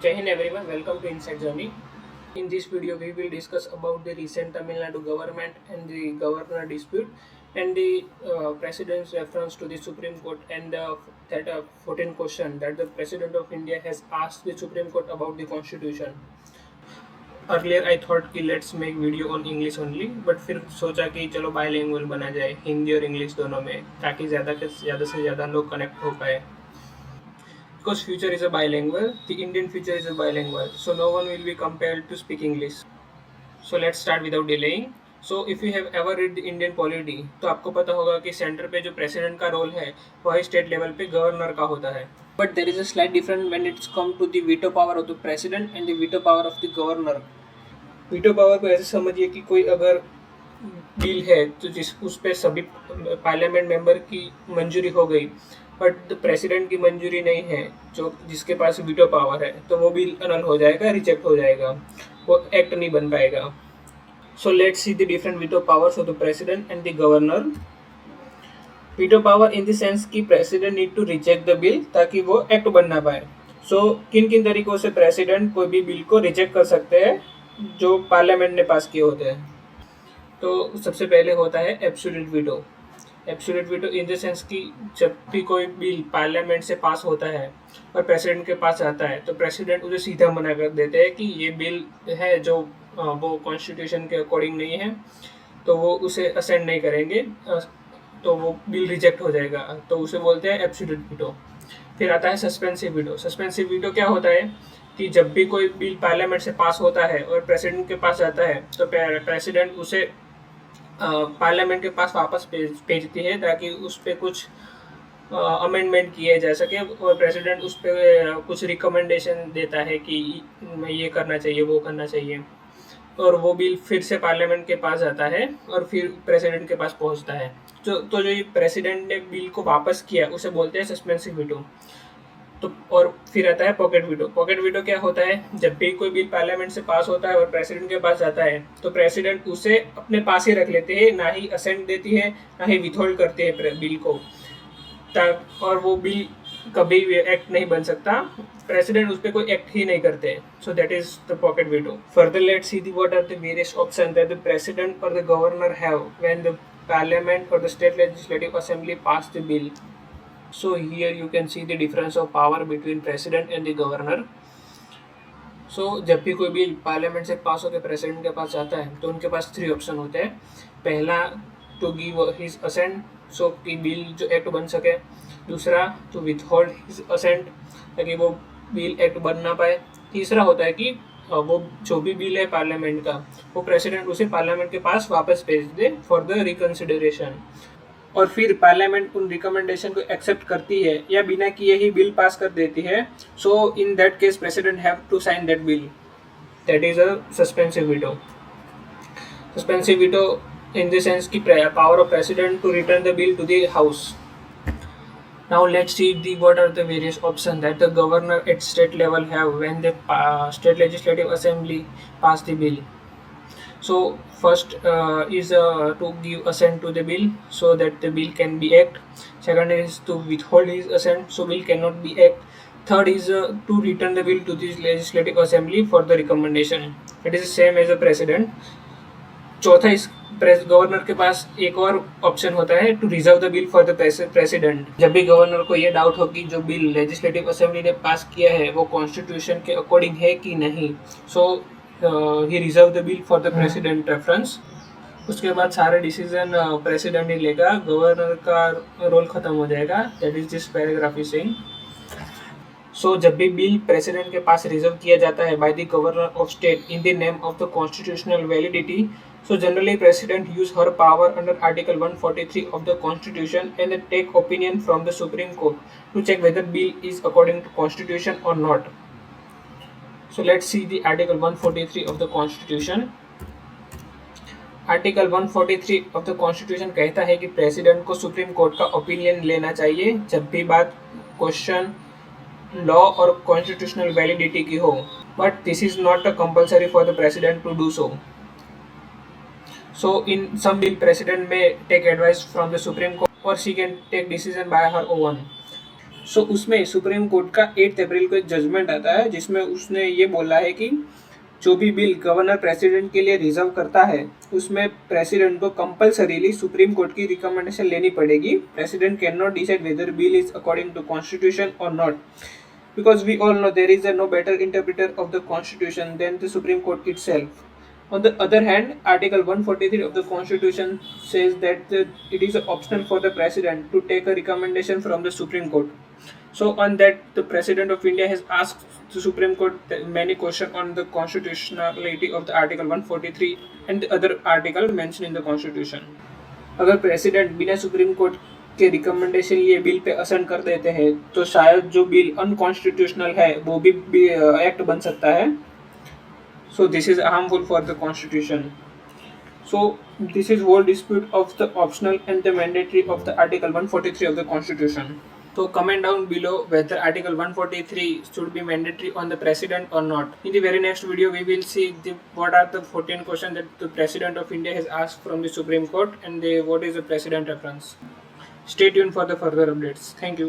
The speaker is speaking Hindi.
Jai Hind everyone, welcome to Inside Journey. In this video, we will discuss about the recent Tamil Nadu government and the governor dispute and the president's reference to the Supreme Court and that 14 question that the President of India has asked the Supreme Court about the Constitution. Earlier I thought कि let's make video on English only, but फिर सोचा कि चलो बायलिंगुअल बना जाए हिंदी और इंग्लिश दोनों में ताकि ज़्यादा से ज़्यादा लोग कनेक्ट हो पाए. Because future is a bilingual, the Indian future is a bilingual, so no one will be compelled to speak English. So let's start without delaying. So if you have ever read the Indian polity, तो आपको पता होगा कि सेंटर पे जो प्रेसिडेंट का रोल है वही स्टेट लेवल पे गवर्नर का होता है. But there is a slight difference when it's come to the veto power of the president and the veto power of the governor. Veto power को ऐसे समझिए कि कोई अगर बिल है तो जिस उस पर सभी पार्लियामेंट मेंबर की मंजूरी हो गई बट प्रेसिडेंट की मंजूरी नहीं है जो जिसके पास वीटो पावर है तो वो बिल अनल हो जाएगा, रिजेक्ट हो जाएगा, वो एक्ट नहीं बन पाएगा. So let's see the different veto powers of the president and the governor. Veto power in the sense कि president need to reject the bill ताकि वो एक्ट बन ना पाए. सो किन किन तरीकों से प्रेसिडेंट कोई भी बिल को रिजेक्ट कर सकते हैं जो पार्लियामेंट ने पास किए होते हैं. तो सबसे पहले होता है absolute veto. Absolute veto in the sense कि जब भी कोई बिल पार्लियामेंट से पास होता है और प्रेसिडेंट के पास आता है तो प्रेसिडेंट उसे सीधा मना कर देते हैं कि ये बिल है जो वो कॉन्स्टिट्यूशन के अकॉर्डिंग नहीं है, तो वो उसे असेंड नहीं करेंगे, तो वो बिल रिजेक्ट हो जाएगा, तो उसे बोलते हैं एब्सोल्यूट वीटो. फिर आता है सस्पेंसिव वीटो. सस्पेंसिव वीटो क्या होता है कि जब भी कोई बिल पार्लियामेंट से पास होता है और प्रेसिडेंट के पास जाता है तो प्रेसिडेंट उसे पार्लियामेंट के पास वापस भेजती है ताकि उस पर कुछ अमेंडमेंट किए जा सके और प्रेसिडेंट उस पर कुछ रिकमेंडेशन देता है कि ये करना चाहिए, वो करना चाहिए, और वो बिल फिर से पार्लियामेंट के पास जाता है और फिर प्रेसिडेंट के पास पहुंचता है. तो जो ये प्रेसिडेंट ने बिल को वापस किया उसे बोलते हैं सस्पेंसिव वीटो. तो और फिर आता है पॉकेट वीटो. पॉकेट वीटो क्या होता है, जब भी कोई बिल पार्लियामेंट से पास होता है और प्रेसिडेंट के पास जाता है तो प्रेसिडेंट उसे अपने पास ही रख लेते हैं, ना ही असेंट देती है ना ही विथहोल्ड करते हैं बिल को, और वो बिल कभी भी एक्ट नहीं बन सकता, प्रेसिडेंट उस पर कोई एक्ट ही नहीं करते. So that is the pocket veto. Further let's see what are the various option that the president और the governor have when the parliament और the state legislative assembly pass the bill. So here you can see the difference of power between president and the governor. So जब भी कोई बिल पार्लियामेंट से पास होकर प्रेसिडेंट के पास जाता है तो उनके पास 3 ऑप्शन होते हैं. पहला टू गिव हिज असेंट सो कि बिल जो एक्ट बन सके. दूसरा टू विथहोल्ड हिज असेंट ताकि वो बिल एक्ट बन ना पाए. तीसरा होता है कि वो जो भी बिल है पार्लियामेंट का वो प्रेसिडेंट उसे पार्लियामेंट के पास वापस भेज दे फॉर द रिकन्सिडरेशन, और फिर पार्लियामेंट उन रिकमेंडेशन को एक्सेप्ट करती है या बिना किए ही बिल पास कर देती है. So in that case president have to sign that bill. That is a suspensive veto. Suspensive veto in the sense की power of president to return the bill to the house. Now let's see what are the various options that the governor at state level have when the state legislative assembly pass the bill. So first is to give assent to the bill so that the bill can be act. Second is to withhold his assent so bill cannot be act. Third is to return the bill to the legislative assembly for the recommendation. It is the same as the president. चौथा इस गवर्नर के पास एक और ऑप्शन होता है to reserve the bill for the president. जब भी गवर्नर को ये डाउट हो कि जो बिल लेजिस्लेटिव असेंबली ने पास किया है वो कॉन्स्टिट्यूशन के अकॉर्डिंग है कि नहीं, so he reserve the bill for the president reference. उसके बाद सारे डिसीजन प्रेसिडेंट ही लेगा, गवर्नर का रोल खत्म हो जाएगा. That is this paragraph is saying. So जब भी बिल प्रेसिडेंट के पास रिजर्व किया जाता है by the governor of state in the name of the constitutional validity, so generally president use her power under article 143 of the constitution and take opinion from the supreme court to check whether bill is according to constitution or not. So let's see the article 143 of the constitution. Article 143 of the constitution कहता है कि प्रेसिडेंट को सुप्रीम कोर्ट का ओपिनियन लेना चाहिए जब भी बात क्वेश्चन लॉ और कॉन्स्टिट्यूशनल वैलिडिटी की हो, but this is not a compulsory for the president to do so. So in some bill, president may take advice from the Supreme Court or she can take decision by her own. सो उसमें सुप्रीम कोर्ट का 8 अप्रैल को एक जजमेंट आता है जिसमें उसने ये बोला है कि जो भी बिल गवर्नर प्रेसिडेंट के लिए रिजर्व करता है उसमें प्रेसिडेंट को कंपल्सरीली सुप्रीम कोर्ट की रिकमेंडेशन लेनी पड़ेगी. President can not decide whether bill is according to constitution और not, because we all know there is no better interpreter of the constitution than the Supreme Court itself. On the other hand, Article 143 of the Constitution says that it is optional for the President to take a recommendation from the Supreme Court. So on that, the President of India has asked the Supreme Court many questions on the constitutionality of the Article 143 and the other article mentioned in the Constitution. अगर प्रेसिडेंट बिना सुप्रीम कोर्ट के रिकमेंडेशन लिए बिल पे असेंट कर देते हैं तो शायद जो बिल अनकॉन्स्टिट्यूशनल है वो भी एक्ट बन सकता है. So this is harmful for the constitution. So this is whole dispute of the optional and the mandatory of the article 143 of the constitution. So comment down below whether Article 143 should be mandatory on the President or not. In the very next video, we will see what are the 14 questions that the President of India has asked from the Supreme Court and what is the President reference. Stay tuned for the further updates. Thank you.